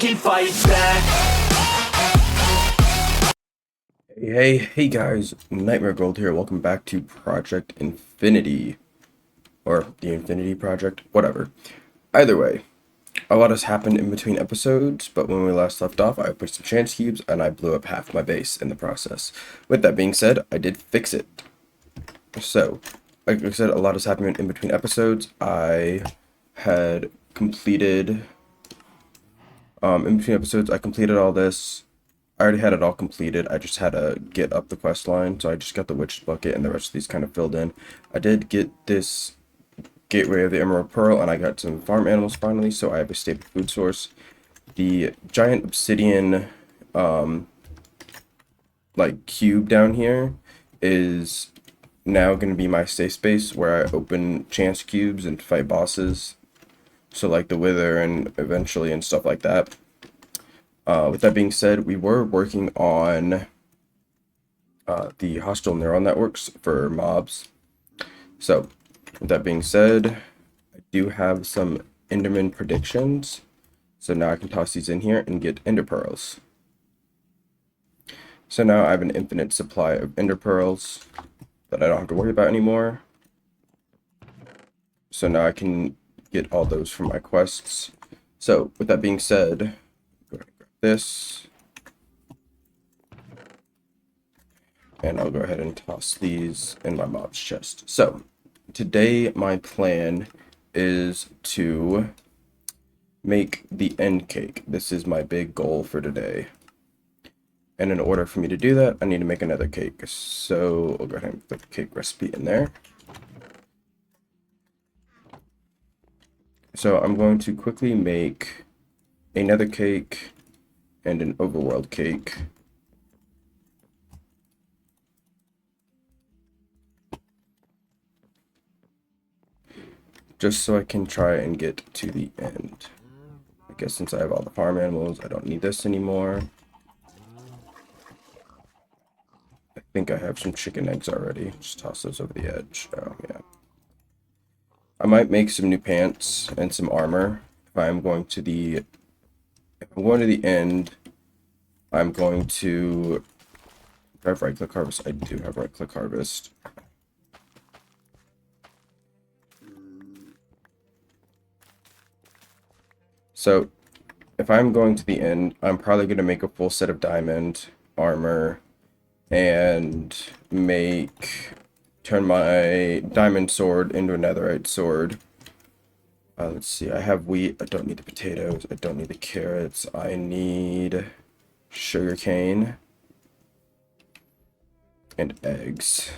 can fight back. Hey guys, NightmareGold here. Welcome back to Project Infinity. Or the Infinity Project, whatever. Either way, a lot has happened in between episodes, but when we last left off, I put some chance cubes and I blew up half my base in the process. With that being said, I did fix it. So, like I said, a lot has happened in between episodes. I had completed, in between episodes, I completed all this. I already had it all completed. I just had to get up the quest line, so I just got the witch's bucket and the rest of these kind of filled in. I did get this gateway of the Emerald Pearl, and I got some farm animals finally, so I have a stable food source. The giant obsidian, like, cube down here is now going to be my safe space where I open chance cubes and fight bosses. So, like the Wither and eventually and stuff like that. With that being said, we were working on the hostile neural networks for mobs. So, with that being said, I do have some Enderman predictions. So now I can toss these in here and get Ender Pearls. So now I have an infinite supply of Ender Pearls that I don't have to worry about anymore. So now I can get all those from my quests. So, with that being said, go ahead and grab this. And I'll go ahead and toss these in my mob's chest. So, today my plan is to make the end cake. This is my big goal for today. And in order for me to do that, I need to make another cake. So, I'll go ahead and put the cake recipe in there. So, I'm going to quickly make another cake and an overworld cake. Just so I can try and get to the end. I guess since I have all the farm animals, I don't need this anymore. I think I have some chicken eggs already. Just toss those over the edge. Oh, yeah. I might make some new pants and some armor. If I'm going to the end, I'm going to... Do I have right-click harvest? I do have right-click harvest. So, if I'm going to the end, I'm probably going to make a full set of diamond armor and turn my diamond sword into a netherite sword. Let's see, I have wheat, I don't need the potatoes, I don't need the carrots, I need sugarcane and eggs.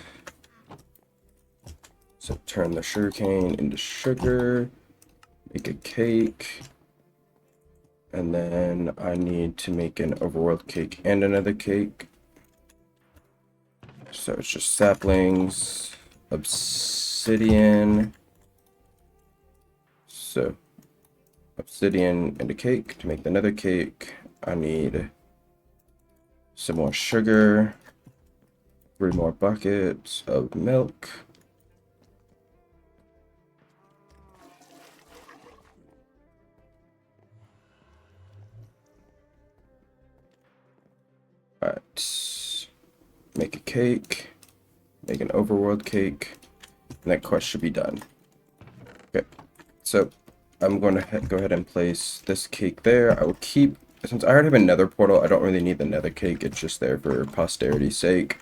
So turn the sugarcane into sugar, make a cake, and then I need to make an overworld cake and another cake. So it's just saplings, obsidian. So obsidian and a cake. To make another cake, I need some more sugar, 3 more buckets of milk. Alright, make a cake, make an overworld cake, and that quest should be done. Okay, so I'm going to go ahead and place this cake there. I will keep, since I already have a nether portal, I don't really need the nether cake, it's just there for posterity's sake.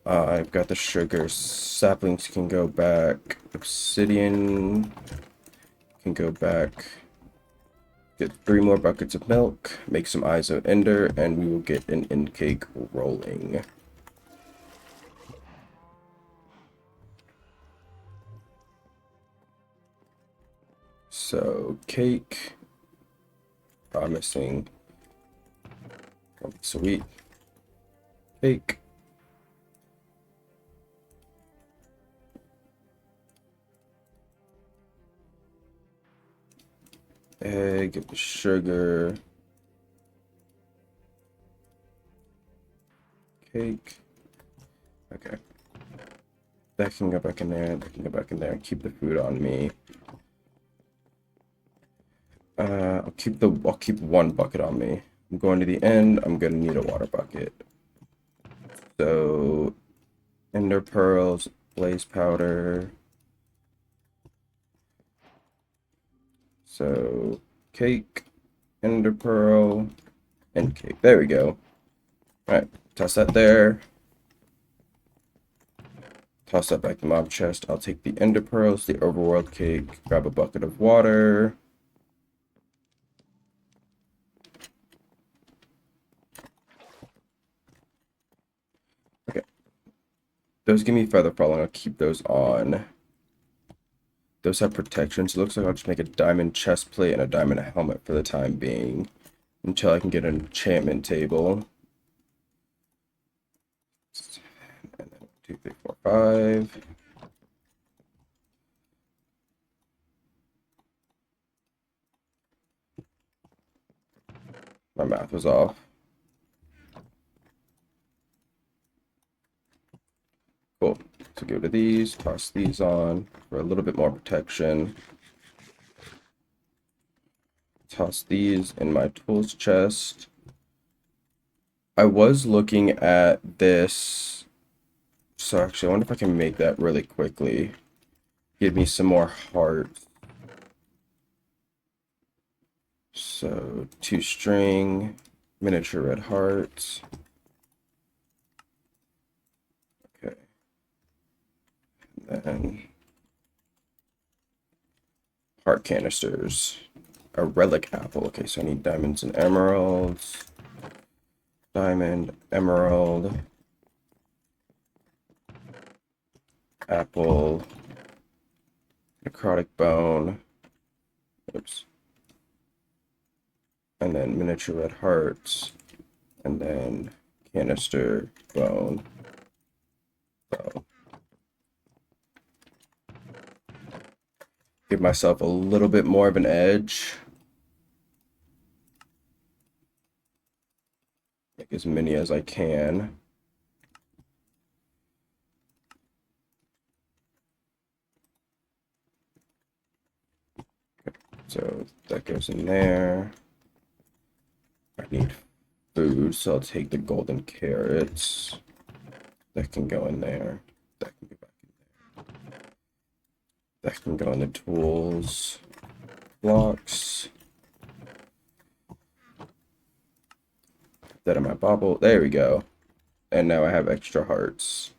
I've got the sugar, saplings can go back, obsidian can go back. Get 3 more buckets of milk, make some eyes of ender, and we will get an end cake rolling. So, cake, promising, sweet, cake. Egg, sugar, cake. Okay. That can go back in there, that can go back in there. Keep the food on me. I'll keep one bucket on me. I'm going to the end. I'm gonna need a water bucket. So, ender pearls, blaze powder. So, cake, ender pearl, and cake. There we go. All right, toss that there. Toss that back to the mob chest. I'll take the ender pearls, the overworld cake, grab a bucket of water. Okay. Those give me feather falling. I'll keep those on. Those have protection, so it looks like I'll just make a diamond chest plate and a diamond helmet for the time being until I can get an enchantment table. And then 2, 3, 4, 5. My math was off. Cool. So go to these, toss these on for a little bit more protection. Toss these in my tools chest. I was looking at this. So actually, I wonder if I can make that really quickly. Give me some more hearts. So 2 string, miniature red hearts. Okay. And then heart canisters. A relic apple. Okay, so I need diamonds and emeralds. Diamond, emerald, apple, necrotic bone. Oops. And then miniature red hearts. And then canister, bone, bow. Give myself a little bit more of an edge. Make as many as I can. So that goes in there. I need food, so I'll take the golden carrots. That can go in there. That can go back in there. That can go in the tools. Blocks. That in my bauble. There we go. And now I have extra hearts.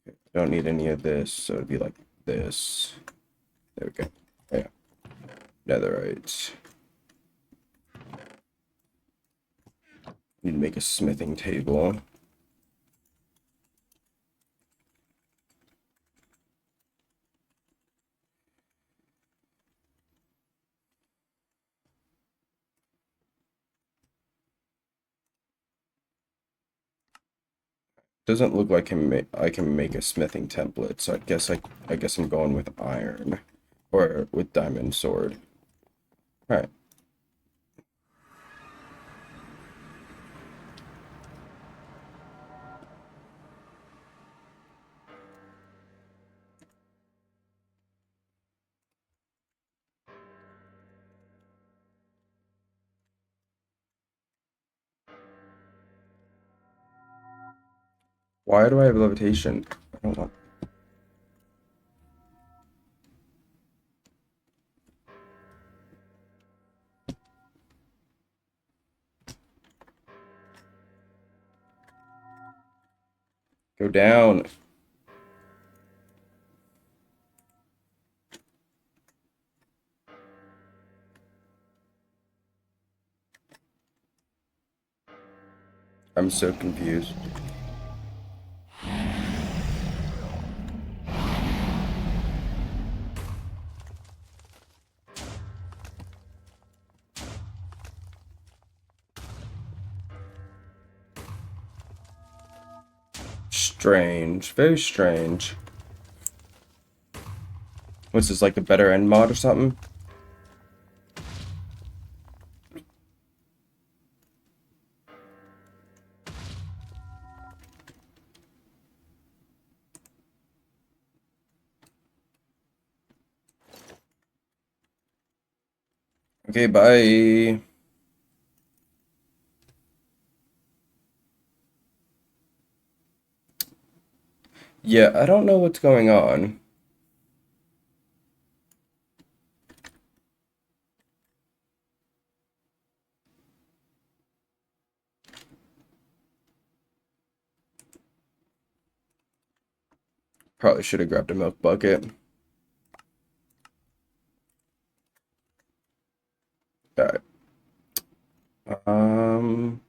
I don't need any of this, so it'd be like this. There we go. Yeah. Netherites. Need to make a smithing table. Doesn't look like I can make a smithing template, so I guess I'm going with iron or with diamond sword. All right. Why do I have levitation? I don't want. Go down. I'm so confused. Strange. Very strange. What's this, like the better end mod or something? Okay, bye. Yeah, I don't know what's going on. Probably should have grabbed a milk bucket. Alright. Um,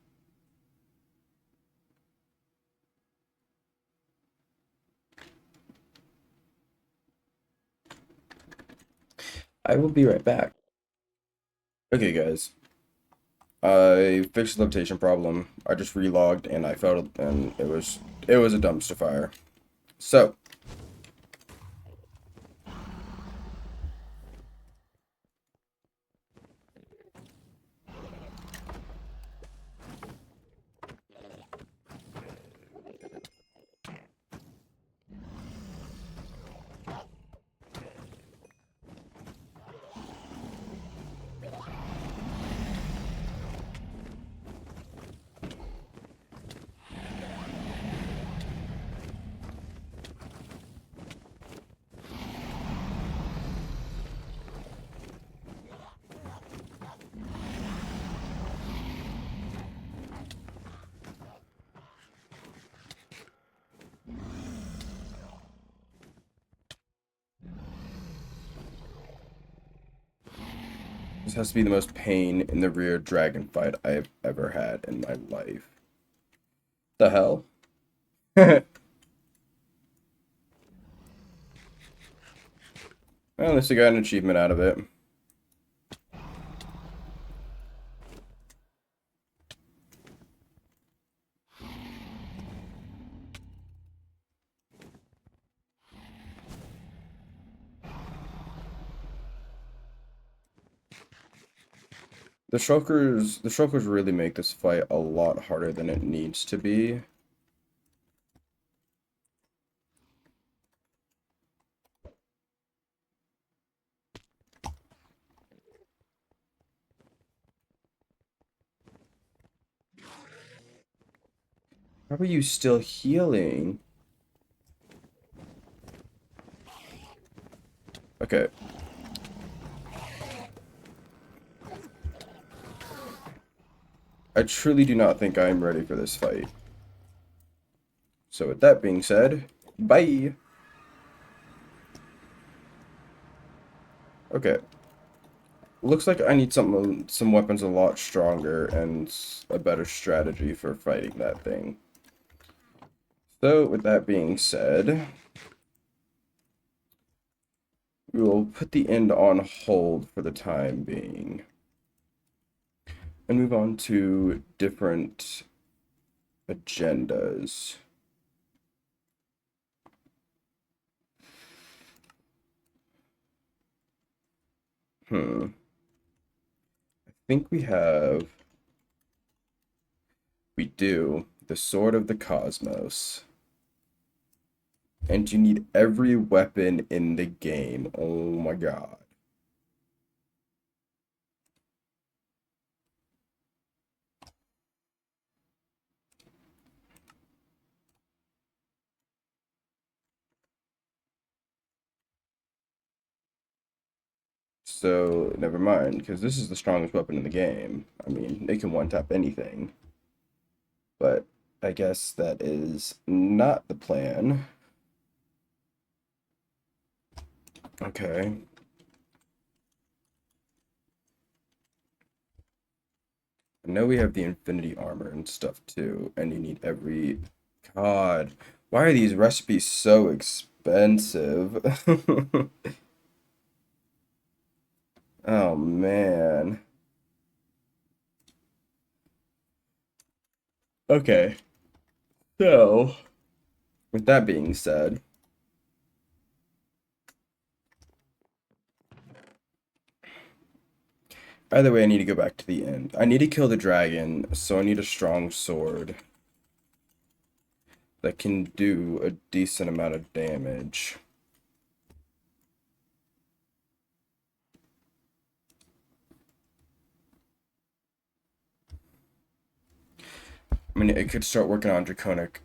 I will be right back. Okay, guys. I fixed the levitation problem. I just relogged and I felt and it was a dumpster fire. So, this has to be the most pain in the rear dragon fight I've ever had in my life. The hell? Well, at least I got an achievement out of it. The shulkers really make this fight a lot harder than it needs to be. How are you still healing? Okay. I truly do not think I am ready for this fight. So with that being said, bye! Okay. Looks like I need some weapons a lot stronger and a better strategy for fighting that thing. So with that being said, we will put the end on hold for the time being and move on to different agendas. I think we do the Sword of the Cosmos. And you need every weapon in the game. Oh my god. So, never mind, because this is the strongest weapon in the game. I mean, it can one-tap anything. But I guess that is not the plan. Okay. I know we have the infinity armor and stuff too, and you need every... God, why are these recipes so expensive? Oh man. Okay, so with that being said, either way, I need to go back to the end. I need to kill the dragon, so I need a strong sword that can do a decent amount of damage. mean, it could start working on Draconic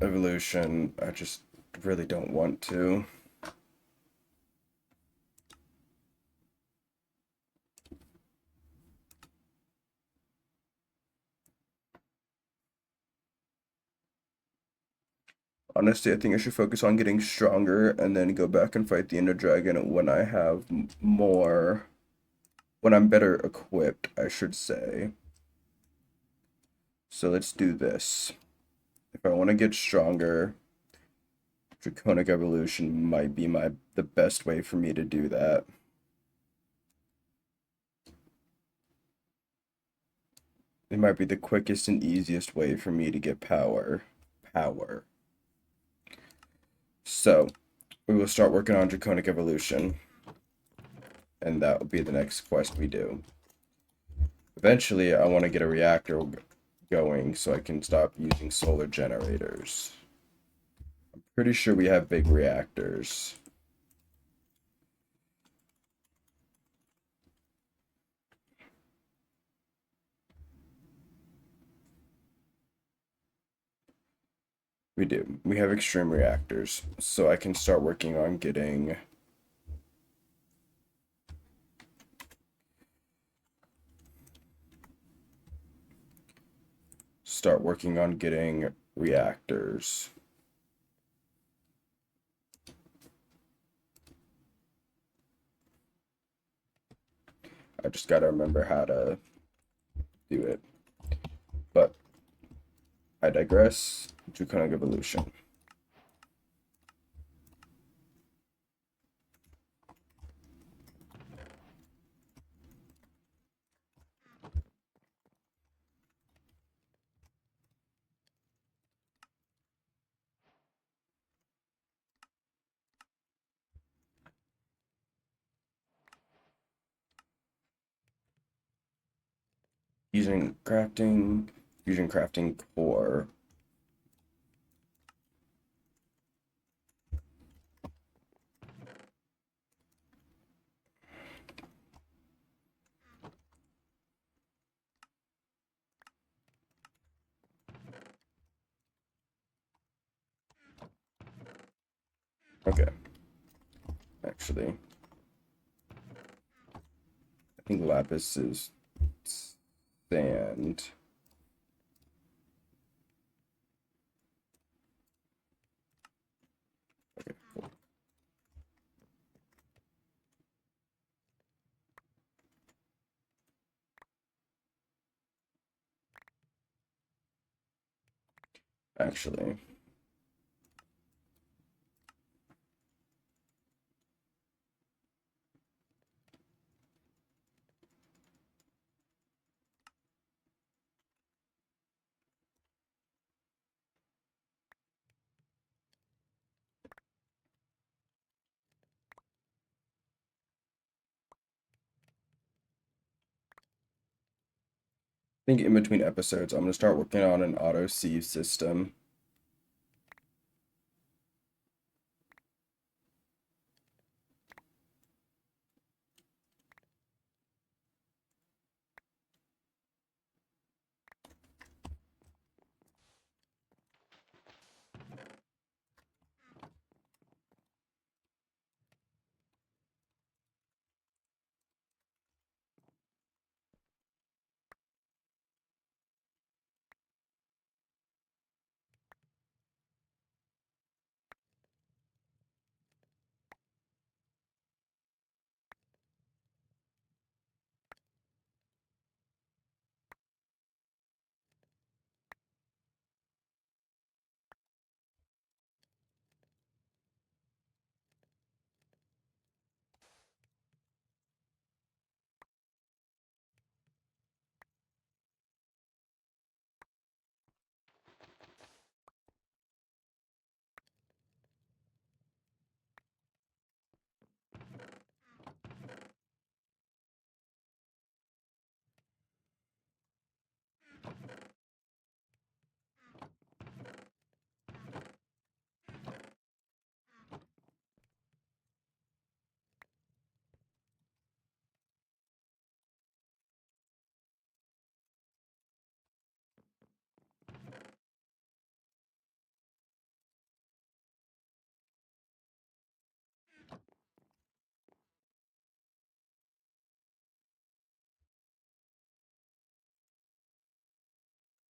evolution. I just really don't want to. Honestly, I think I should focus on getting stronger and then go back and fight the Ender Dragon when I have more, when I'm better equipped, I should say. So let's do this. If I want to get stronger, Draconic evolution might be the best way for me to do that. It might be the quickest and easiest way for me to get power. Power. So, we will start working on Draconic evolution. And that will be the next quest we do. Eventually, I want to get a reactor going so I can stop using solar generators. I'm pretty sure we have big reactors. We do. We have extreme reactors. So I can start working on getting reactors. I just gotta remember how to do it. But I digress. Draconic evolution. Using crafting, fusion crafting core. Okay, actually, I think lapis is sand. Okay, cool. Actually, I think in between episodes, I'm gonna start working on an auto sieve system.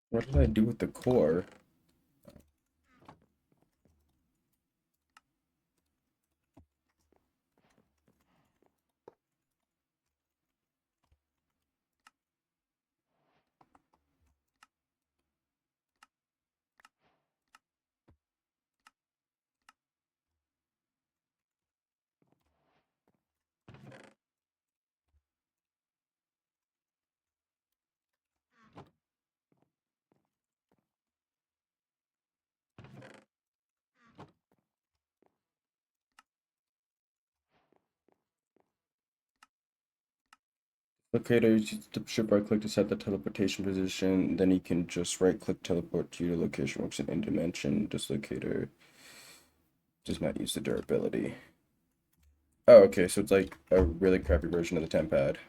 What did I do with the core? Locator, use the shift right click to set the teleportation position. Then you can just right click teleport to your location. Works in dimension. Dislocator does not use the durability. Oh, okay, so it's like a really crappy version of the temp pad.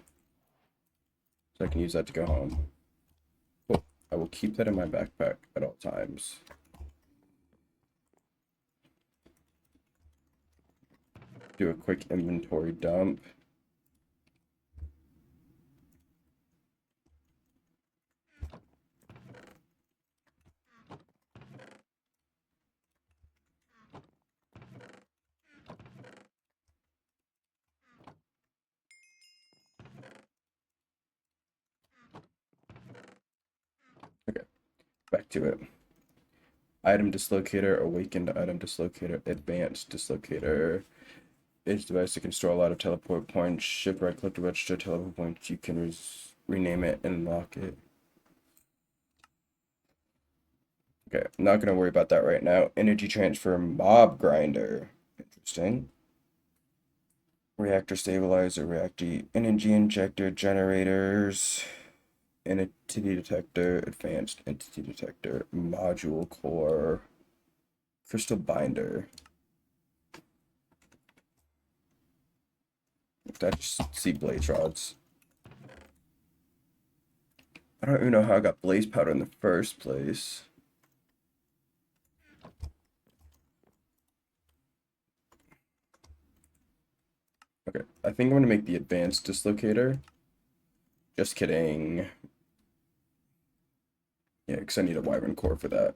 So I can use that to go home. Cool. I will keep that in my backpack at all times. Do a quick inventory dump. Okay, back to it. Item dislocator, awakened item dislocator, advanced dislocator. Each device that can store a lot of teleport points. Shift right click to register teleport points. You can rename it and lock it. Okay, I'm not gonna worry about that right now. Energy transfer mob grinder. Interesting. Reactor stabilizer, reactor energy injector generators, entity detector, advanced entity detector, module core, crystal binder. I just see blaze rods. I don't even know how I got blaze powder in the first place. Okay, I think I'm gonna make the advanced dislocator. Just kidding. Yeah, because I need a wyvern core for that.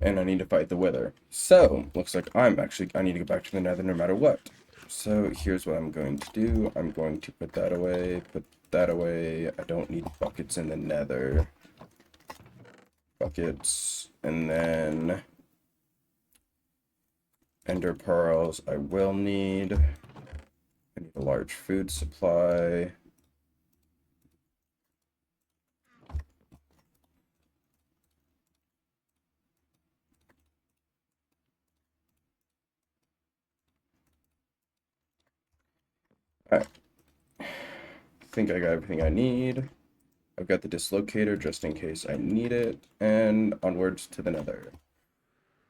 And I need to fight the wither. So, looks like I need to go back to the nether no matter what. So, here's what I'm going to do. I'm going to put that away. I don't need buckets in the nether. Buckets. And then ender pearls I will need. I need a large food supply. Alright. I think I got everything I need. I've got the dislocator just in case I need it. And onwards to the nether.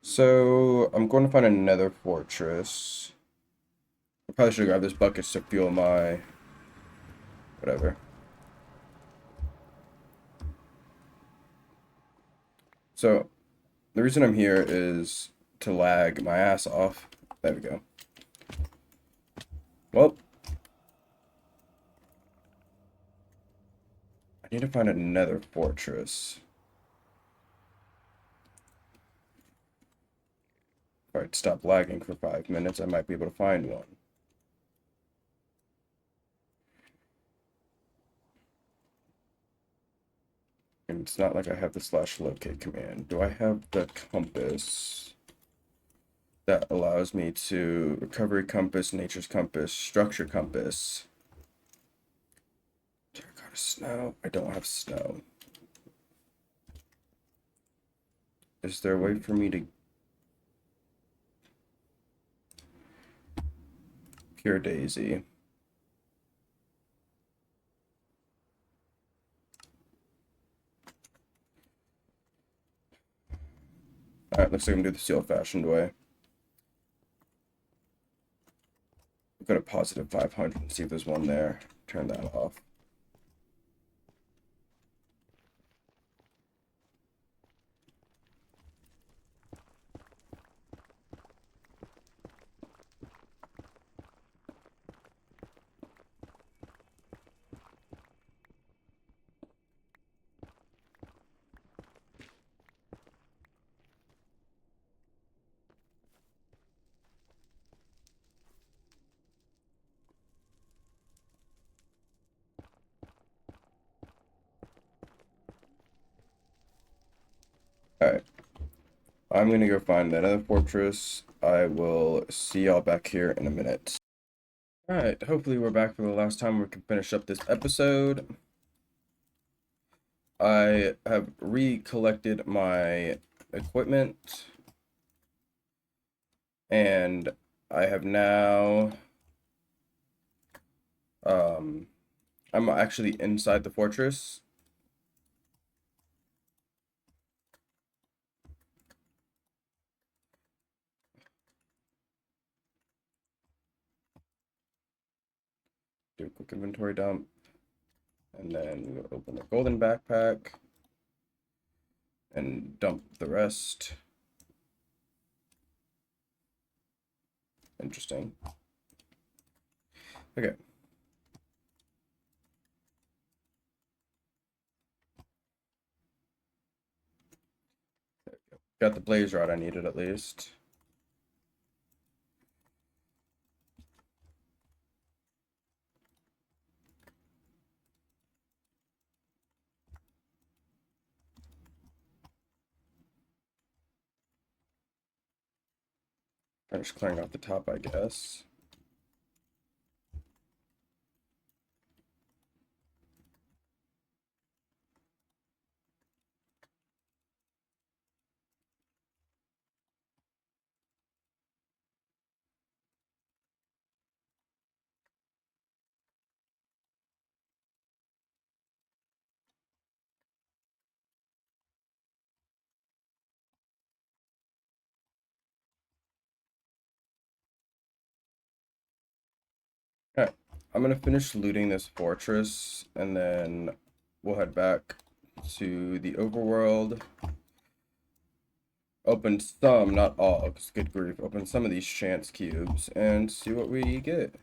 So, I'm going to find a nether fortress. I probably should grab this bucket to fuel my whatever. So the reason I'm here is to lag my ass off. There we go. Well, I need to find a nether fortress. If I stop lagging for 5 minutes, I might be able to find one. And it's not like I have the /locate command. Do I have the compass that allows me to recovery compass, nature's compass, structure compass? Terracotta snow. I don't have snow. Is there a way for me to pure daisy? Alright, looks like I'm doing this the old-fashioned way. Go to positive 500 and see if there's one there. Turn that off. Alright, I'm gonna go find that other fortress. I will see y'all back here in a minute. Alright, hopefully we're back for the last time we can finish up this episode. I have recollected my equipment, and I have now, I'm actually inside the fortress. Do a quick inventory dump, and then we'll open the golden backpack and dump the rest. Interesting. Okay. Got the blaze rod I needed at least. Finish clearing off the top, I guess. Alright, I'm gonna finish looting this fortress, and then we'll head back to the overworld. Open some, not all, because good grief, open some of these chance cubes and see what we get.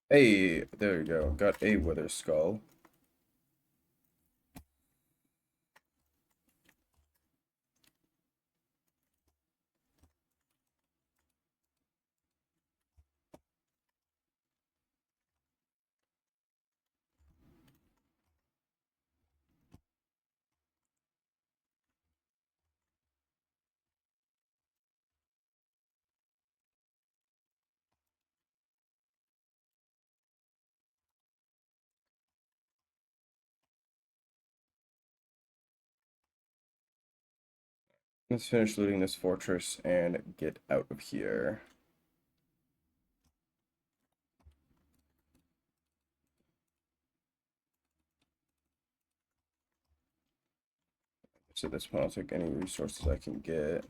Hey, there you go. Got a wither skull. Let's finish looting this fortress and get out of here. So at this point, I'll take any resources I can get.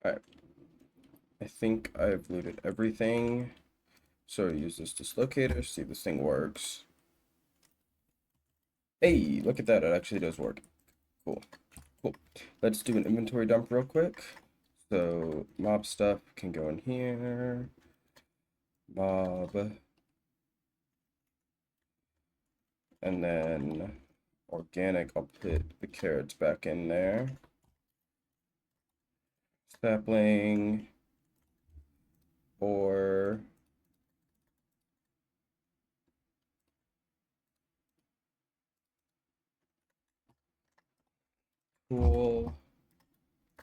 Alright, I think I've looted everything. So use this dislocator, see if this thing works. Hey, look at that, it actually does work. Cool. Cool. Let's do an inventory dump real quick. So mob stuff can go in here. Mob. And then organic, I'll put the carrots back in there. Sapling. Or cool.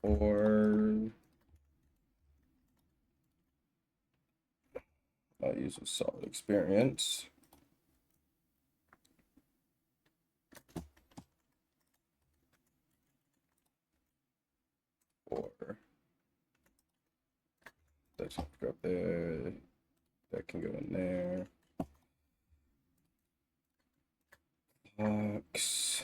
Or I'll use a solid experience. Or that can go up there. That can go in there. Box.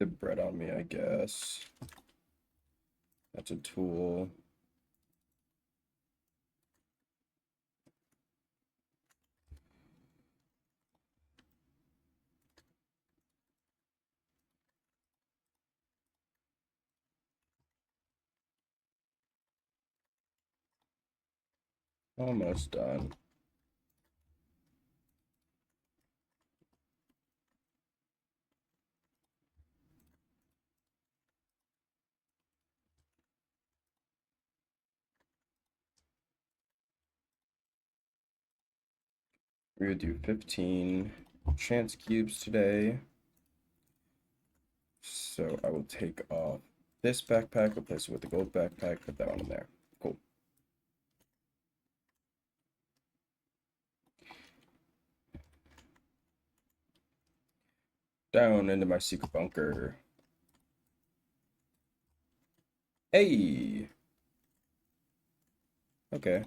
The bread on me, I guess. That's a tool. Almost done. We would do 15 chance cubes today. So I will take off this backpack, replace it with the gold backpack, put that one in there. Cool. Down into my secret bunker. Hey! Okay.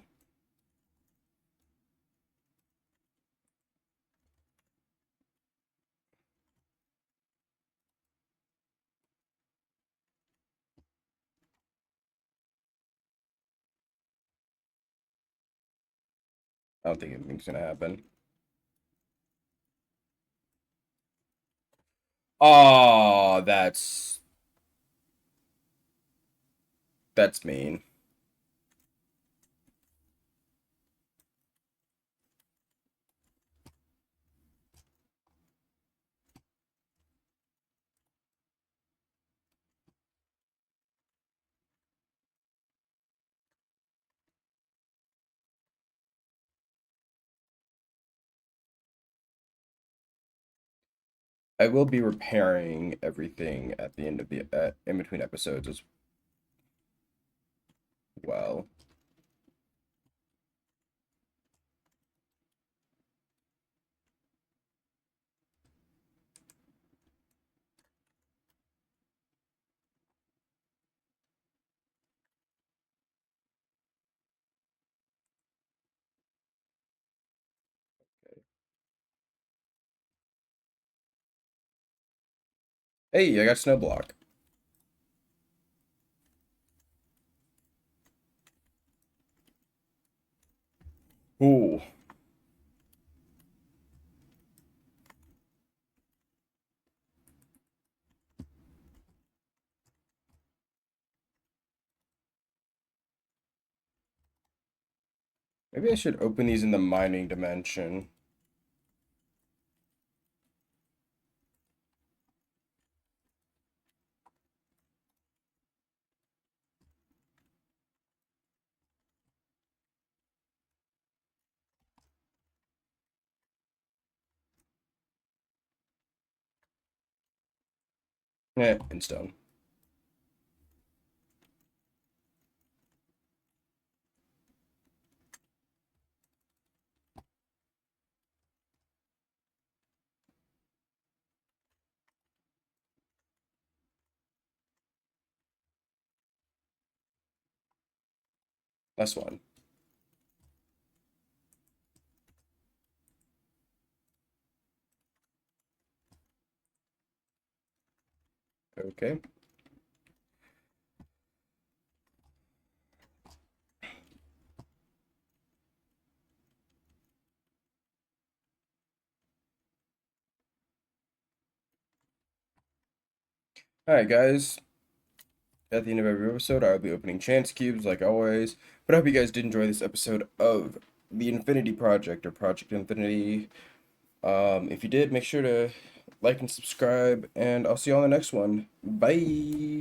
I don't think anything's gonna happen. Oh, that's mean. I will be repairing everything at the end of the in between episodes as well. Hey, I got snow block. Ooh. Maybe I should open these in the mining dimension. In stone. That's one. Okay. Alright, guys. At the end of every episode, I'll be opening chance cubes like always. But I hope you guys did enjoy this episode of the Infinity Project or Project Infinity. If you did, make sure to like and subscribe, and I'll see you on the next one. Bye.